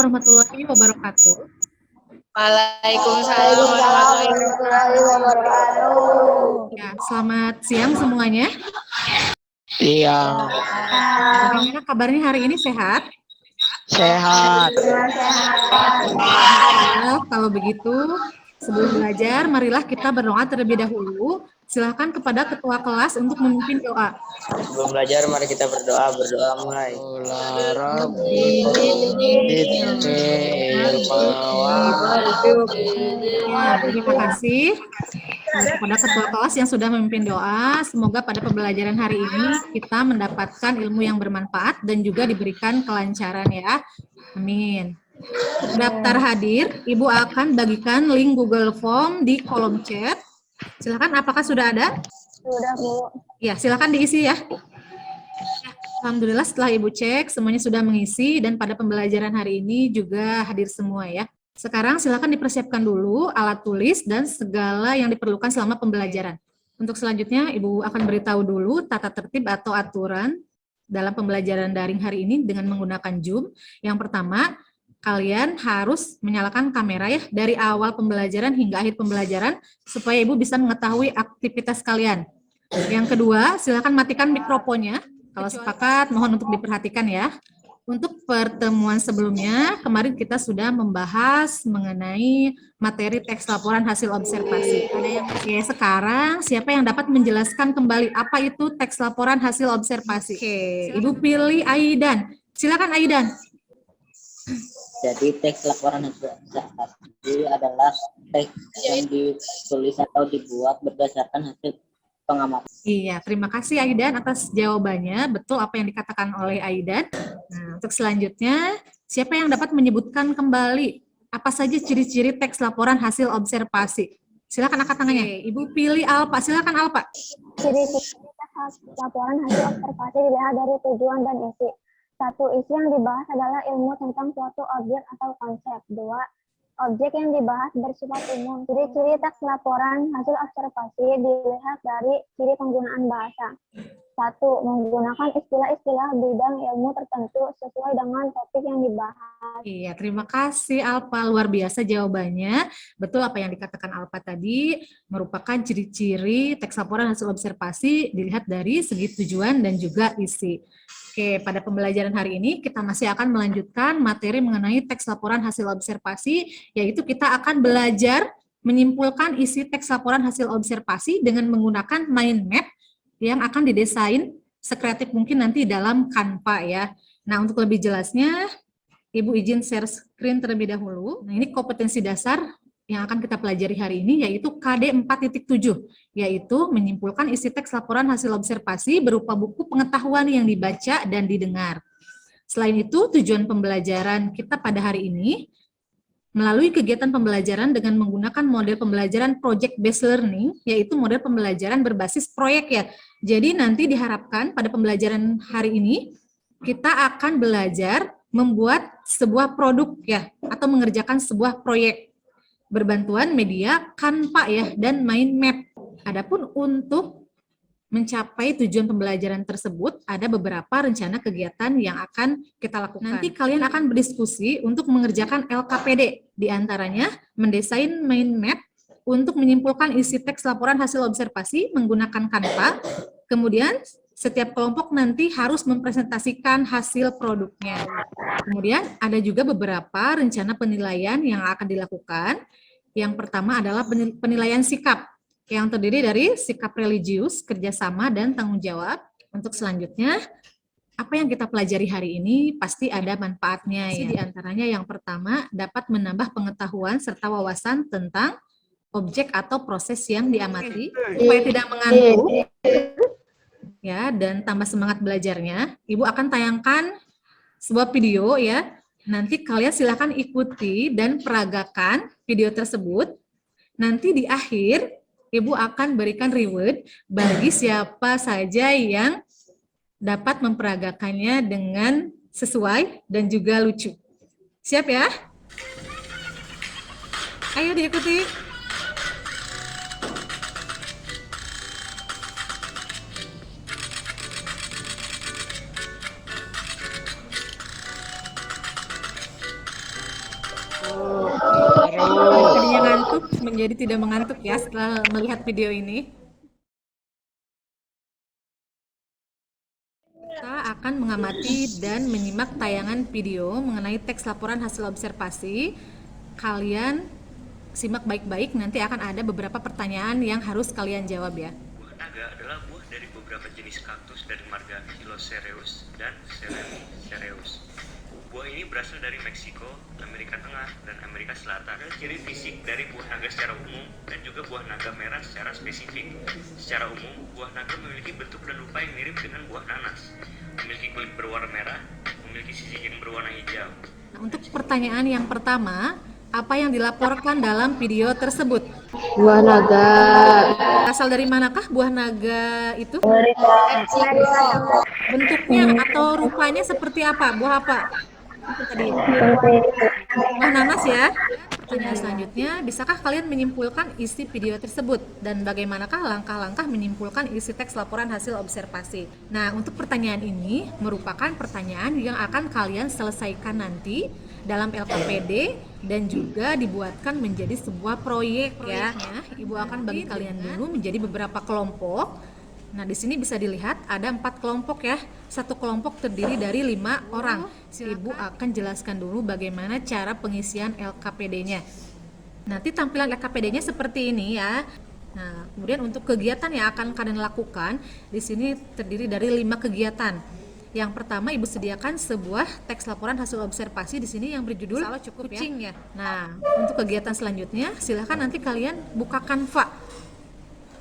warahmatullahi wabarakatuh. Waalaikumsalam warahmatullahi wabarakatuh. Ya, selamat siang semuanya. Iya. Bagaimana kabarnya hari ini, sehat? Sehat. Alhamdulillah, kalau begitu, sebelum belajar, marilah kita berdoa terlebih dahulu. Silakan kepada ketua kelas untuk memimpin doa. Sebelum belajar, mari kita berdoa mulai. Ya, terima kasih kepada ketua kelas yang sudah memimpin doa. Semoga pada pembelajaran hari ini kita mendapatkan ilmu yang bermanfaat dan juga diberikan kelancaran ya. Amin. Daftar hadir, Ibu akan bagikan link Google Form di kolom chat. Silakan, apakah sudah ada? Sudah, Bu. Ya, silakan diisi ya. Alhamdulillah setelah Ibu cek, semuanya sudah mengisi dan pada pembelajaran hari ini juga hadir semua ya. Sekarang silakan dipersiapkan dulu alat tulis dan segala yang diperlukan selama pembelajaran. Untuk selanjutnya, Ibu akan beritahu dulu tata tertib atau aturan dalam pembelajaran daring hari ini dengan menggunakan Zoom. Yang pertama, kalian harus menyalakan kamera ya dari awal pembelajaran hingga akhir pembelajaran supaya Ibu bisa mengetahui aktivitas kalian. Yang kedua, silakan matikan mikrofonnya. Kalau sepakat, mohon untuk diperhatikan ya. Untuk pertemuan sebelumnya, kemarin kita sudah membahas mengenai materi teks laporan hasil observasi. Ada yang sekarang siapa yang dapat menjelaskan kembali apa itu teks laporan hasil observasi? Oke, Ibu pilih Aidan. Silakan Aidan. Jadi teks laporan hasil observasi adalah teks yang ditulis atau dibuat berdasarkan hasil pengamatan. Iya, terima kasih Aidan atas jawabannya. Betul apa yang dikatakan oleh Aidan. Nah, untuk selanjutnya, siapa yang dapat menyebutkan kembali apa saja ciri-ciri teks laporan hasil observasi? Silakan angkat tangannya. Ibu pilih Alpa. Silakan Alpa. Ciri-ciri teks laporan hasil observasi dilihat dari tujuan dan isi. 1. Isi yang dibahas adalah ilmu tentang suatu objek atau konsep. 2. Objek yang dibahas bersifat umum. Ciri-ciri teks laporan hasil observasi dilihat dari ciri penggunaan bahasa. 1. Menggunakan istilah-istilah bidang ilmu tertentu sesuai dengan topik yang dibahas. Iya, terima kasih Alpa. Luar biasa jawabannya. Betul apa yang dikatakan Alpa tadi, merupakan ciri-ciri teks laporan hasil observasi dilihat dari segi tujuan dan juga isi. Oke, pada pembelajaran hari ini kita masih akan melanjutkan materi mengenai teks laporan hasil observasi, yaitu kita akan belajar menyimpulkan isi teks laporan hasil observasi dengan menggunakan mind map yang akan didesain sekreatif mungkin nanti dalam Canva ya. Nah, untuk lebih jelasnya, Ibu izin share screen terlebih dahulu. Nah, ini kompetensi dasar yang akan kita pelajari hari ini yaitu KD 4.7, yaitu menyimpulkan isi teks laporan hasil observasi berupa buku pengetahuan yang dibaca dan didengar. Selain itu, tujuan pembelajaran kita pada hari ini melalui kegiatan pembelajaran dengan menggunakan model pembelajaran project based learning, yaitu model pembelajaran berbasis proyek ya. Jadi nanti diharapkan pada pembelajaran hari ini kita akan belajar membuat sebuah produk ya atau mengerjakan sebuah proyek berbantuan media Canva ya dan mind map. Adapun untuk mencapai tujuan pembelajaran tersebut ada beberapa rencana kegiatan yang akan kita lakukan. Nanti kalian akan berdiskusi untuk mengerjakan LKPD, di antaranya mendesain mind map untuk menyimpulkan isi teks laporan hasil observasi menggunakan Canva. Kemudian setiap kelompok nanti harus mempresentasikan hasil produknya. Kemudian ada juga beberapa rencana penilaian yang akan dilakukan. Yang pertama adalah penilaian sikap yang terdiri dari sikap religius, kerjasama, dan tanggung jawab. Untuk selanjutnya, apa yang kita pelajari hari ini pasti ada manfaatnya. Ya. Di antaranya yang pertama dapat menambah pengetahuan serta wawasan tentang objek atau proses yang diamati supaya tidak mengantuk. Ya, dan tambah semangat belajarnya. Ibu akan tayangkan sebuah video ya. Nanti kalian silakan ikuti dan peragakan video tersebut. Nanti di akhir Ibu akan berikan reward bagi siapa saja yang dapat memperagakannya dengan sesuai dan juga lucu. Siap ya? Ayo diikuti. Tadinya ngantuk menjadi tidak mengantuk ya setelah melihat video ini. Kita akan mengamati dan menyimak tayangan video mengenai teks laporan hasil observasi. Kalian simak baik-baik, nanti akan ada beberapa pertanyaan yang harus kalian jawab ya. Buah naga adalah buah dari beberapa jenis kaktus dari marga Hylocereus dan Cereus. Buah ini berasal dari Meksiko, Amerika Tengah, dan Amerika Selatan. Ciri fisik dari buah naga secara umum dan juga buah naga merah secara spesifik. Secara umum, buah naga memiliki bentuk dan rupa yang mirip dengan buah nanas. Memiliki kulit berwarna merah, memiliki sisi yang berwarna hijau. Nah, untuk pertanyaan yang pertama, apa yang dilaporkan dalam video tersebut? Buah naga. Asal dari manakah buah naga itu? Bentuknya atau rupanya seperti apa? Buah apa? Itu tadi. Buah nanas ya. Pertanyaan selanjutnya, bisakah kalian menyimpulkan isi video tersebut? Dan bagaimanakah langkah-langkah menyimpulkan isi teks laporan hasil observasi? Nah, untuk pertanyaan ini merupakan pertanyaan yang akan kalian selesaikan nanti dalam LKPD dan juga dibuatkan menjadi sebuah proyek ya. Ibu akan bagi kalian dulu menjadi beberapa kelompok. Nah, di sini bisa dilihat ada 4 kelompok ya. Satu kelompok terdiri dari 5 orang. Ibu akan jelaskan dulu bagaimana cara pengisian LKPD-nya. Nanti tampilan LKPD-nya seperti ini ya. Nah, kemudian untuk kegiatan yang akan kalian lakukan, di sini terdiri dari 5 kegiatan. Yang pertama, Ibu sediakan sebuah teks laporan hasil observasi di sini yang berjudul cukup kucing ya. Nah, untuk kegiatan selanjutnya, silahkan nanti kalian buka Canva.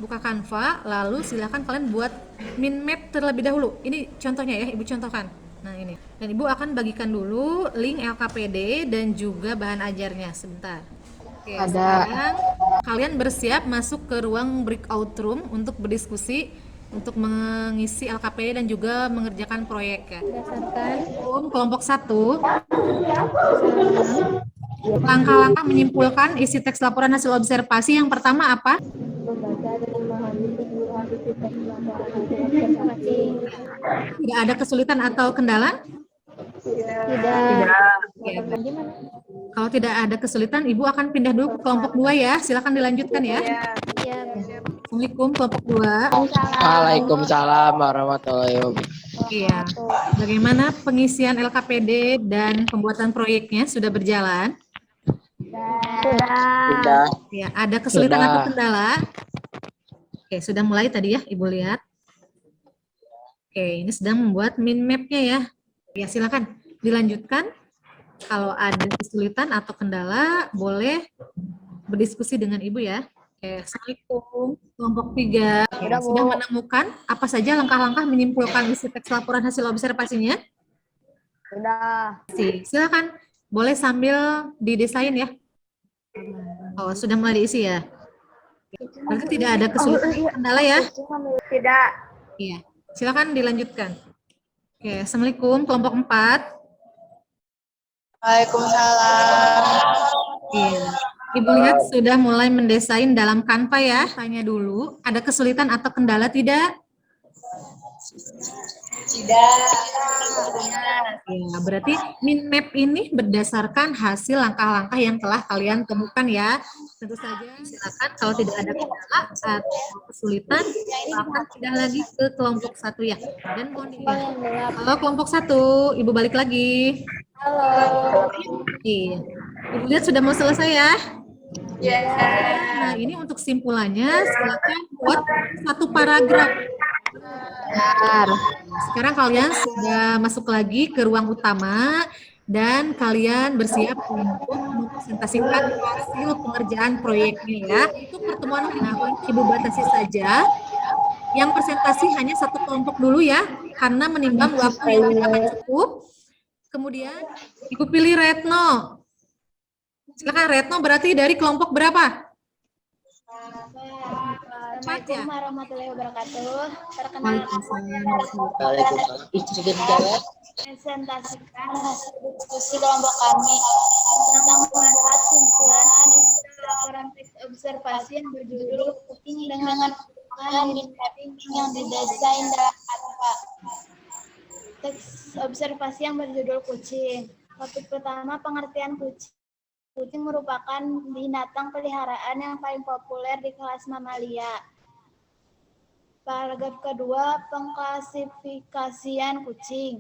Buka Canva, lalu silahkan kalian buat min map terlebih dahulu. Ini contohnya ya, Ibu contohkan. Nah ini, dan Ibu akan bagikan dulu link LKPD dan juga bahan ajarnya. Sebentar. Oke, sekarang kalian bersiap masuk ke ruang breakout room untuk berdiskusi, untuk mengisi LKPD dan juga mengerjakan proyek ya. Berdasarkan kelompok 1, langkah-langkah menyimpulkan isi teks laporan hasil observasi yang pertama apa? Membaca dan memahami keseluruhan isi teks laporan hasil observasi. Tidak ada kesulitan atau kendala? Tidak. Oke. Kalau tidak ada kesulitan, Ibu akan pindah dulu ke kelompok 2 ya. Silakan dilanjutkan ya. Assalamualaikum kelompok 2. Waalaikumsalam warahmatullahi wabarakatuh. Iya. Bagaimana pengisian LKPD dan pembuatan proyeknya sudah berjalan? Sudah. Ya, ada kesulitan Sudah. atau kendala? Oke, sudah mulai tadi ya, Ibu lihat. Oke, ini sedang membuat min map-nya ya. Ya, silakan dilanjutkan. Kalau ada kesulitan atau kendala, boleh berdiskusi dengan Ibu ya. Oke, Assalamualaikum. Kelompok 3. Sudah menemukan apa saja langkah-langkah menyimpulkan isi teks laporan hasil observasinya? Sudah. Silakan, boleh sambil didesain ya. Oh, sudah mulai diisi ya. Berarti tidak ada kesulitan kendala ya? Tidak. Iya. Silakan dilanjutkan. Oke, Assalamualaikum kelompok 4. Waalaikumsalam. Iya. Ibu lihat sudah mulai mendesain dalam Canva ya. Tanya dulu, ada kesulitan atau kendala tidak? Tidak. Ya, berarti min map ini berdasarkan hasil langkah-langkah yang telah kalian temukan ya. Tentu saja silakan kalau tidak ada kendala atau kesulitan, akan pindah lagi ke kelompok 1 ya. Dan mohon diingat. Halo kelompok 1, Ibu balik lagi. Halo. Iya. Ibu lihat sudah mau selesai ya. Ya. Nah, ini untuk simpulannya silakan buat 1 paragraf. Sekarang kalian sudah masuk lagi ke ruang utama dan kalian bersiap untuk mempresentasikan hasil pengerjaan proyeknya ya. Itu pertemuan Ibu batasi saja. Yang presentasi hanya 1 kelompok dulu ya, karena menimbang waktu yang tidak akan cukup. Kemudian Ibu pilih Retno. Silakan Retno, berarti dari kelompok berapa? Assalamualaikum warahmatullahi wabarakatuh. Perkenalkan, Waalaikumsalam. Istri jawab. presentasikan hasil diskusi kelompok kami tentang membuat simpulan isi laporan teks observasi yang berjudul kucing dengan min mapping yang didesain dalam Canva. Teks observasi yang berjudul kucing. Topik pertama, pengertian kucing. Kucing merupakan binatang peliharaan yang paling populer di kelas mamalia. Paragraf kedua, pengklasifikasian kucing.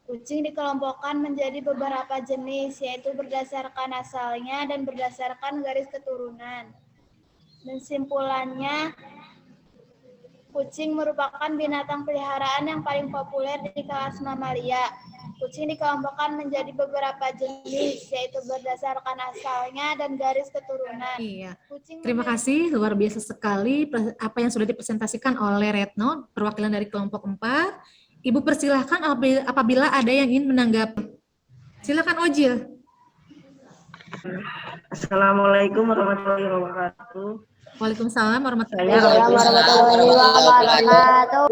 Kucing dikelompokkan menjadi beberapa jenis, yaitu berdasarkan asalnya dan berdasarkan garis keturunan. Dan simpulannya, kucing merupakan binatang peliharaan yang paling populer di kelas mamalia. Kucing dikelompokkan menjadi beberapa jenis, yaitu berdasarkan asalnya dan garis keturunan. Iya. Kucing Terima kasih, luar biasa sekali apa yang sudah dipresentasikan oleh Retno, perwakilan dari kelompok 4. Ibu persilahkan apabila ada yang ingin menanggapi. Silakan Ojil. Assalamualaikum warahmatullahi wabarakatuh. Waalaikumsalam warahmatullahi Warahmatullahi wabarakatuh.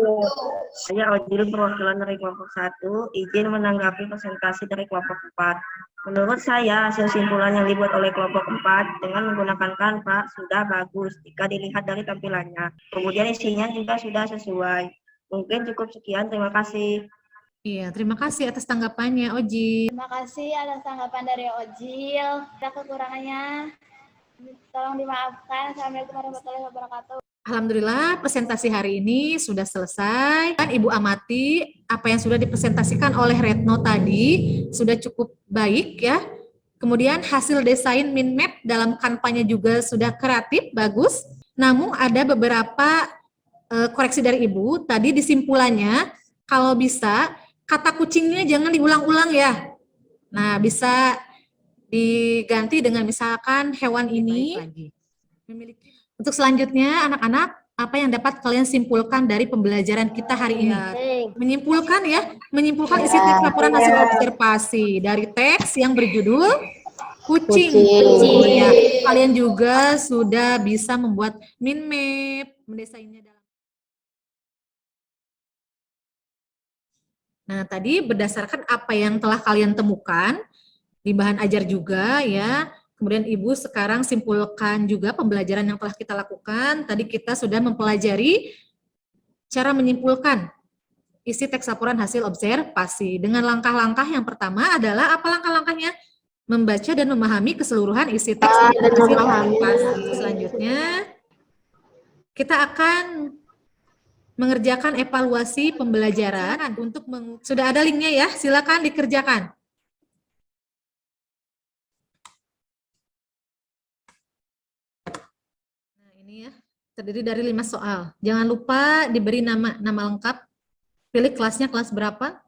Saya Ojil, perwakilan dari kelompok 1, izin menanggapi presentasi dari kelompok 4. Menurut saya, hasil simpulan yang dibuat oleh kelompok 4 dengan menggunakan Canva sudah bagus jika dilihat dari tampilannya. Kemudian isinya juga sudah sesuai. Mungkin cukup sekian, terima kasih. Iya, terima kasih atas tanggapannya Ojil. Terima kasih atas tanggapan dari Ojil. Ada kekurangannya, tolong dimaafkan. Assalamualaikum warahmatullahi wabarakatuh. Alhamdulillah presentasi hari ini sudah selesai. Dan Ibu amati apa yang sudah dipresentasikan oleh Retno tadi sudah cukup baik ya. Kemudian hasil desain mind map dalam kampanye juga sudah kreatif, bagus. Namun ada beberapa koreksi dari Ibu. Tadi di simpulannya kalau bisa kata kucingnya jangan diulang-ulang ya. Nah, bisa diganti dengan misalkan hewan ini. Untuk selanjutnya, anak-anak, apa yang dapat kalian simpulkan dari pembelajaran kita hari ini? Menyimpulkan ya, menyimpulkan isi teks laporan hasil observasi dari teks yang berjudul Kucing. Ya, kalian juga sudah bisa membuat mind map, mendesainnya dalam. Nah, tadi berdasarkan apa yang telah kalian temukan di bahan ajar juga ya. Kemudian Ibu sekarang simpulkan juga pembelajaran yang telah kita lakukan. Tadi kita sudah mempelajari cara menyimpulkan isi teks laporan hasil observasi. Dengan langkah-langkah yang pertama adalah apa langkah-langkahnya? Membaca dan memahami keseluruhan isi teks hasil observasi. Selanjutnya kita akan mengerjakan evaluasi pembelajaran untuk sudah ada linknya ya, silakan dikerjakan. Nah ini ya, terdiri dari 5 soal. Jangan lupa diberi nama lengkap, pilih kelasnya kelas berapa.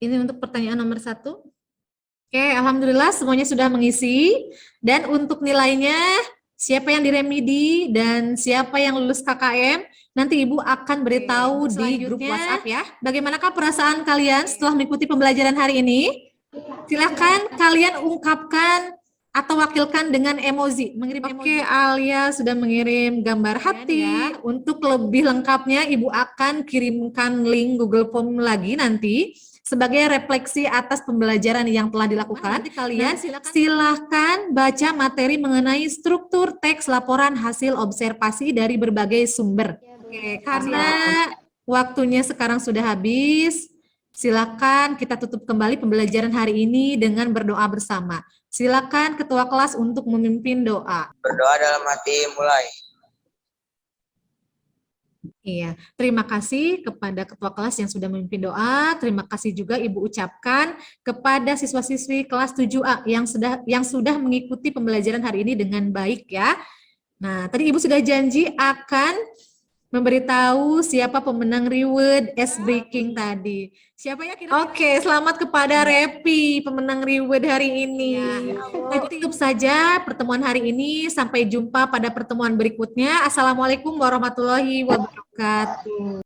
Ini untuk pertanyaan nomor 1. Oke, alhamdulillah semuanya sudah mengisi. Dan untuk nilainya, siapa yang diremedi dan siapa yang lulus KKM, nanti Ibu akan beritahu di grup WhatsApp ya. Bagaimanakah perasaan kalian setelah mengikuti pembelajaran hari ini? Silakan kalian ungkapkan atau wakilkan dengan emoji. Oke, Alia sudah mengirim gambar hati. Ya. Untuk lebih lengkapnya, Ibu akan kirimkan link Google Form lagi nanti sebagai refleksi atas pembelajaran yang telah dilakukan. Nanti kalian silakan baca materi mengenai struktur teks laporan hasil observasi dari berbagai sumber. Oke, karena waktunya sekarang sudah habis, silakan kita tutup kembali pembelajaran hari ini dengan berdoa bersama. Silakan ketua kelas untuk memimpin doa. Berdoa dalam hati, mulai. Iya, terima kasih kepada ketua kelas yang sudah memimpin doa. Terima kasih juga Ibu ucapkan kepada siswa-siswi kelas 7A yang sudah mengikuti pembelajaran hari ini dengan baik ya. Nah, tadi Ibu sudah janji akan memberitahu siapa pemenang reward S Breaking tadi. Siapa ya kira-kira? Oke, selamat kepada Repi, pemenang reward hari ini. Nah, tutup saja pertemuan hari ini. Sampai jumpa pada pertemuan berikutnya. Assalamualaikum warahmatullahi wabarakatuh.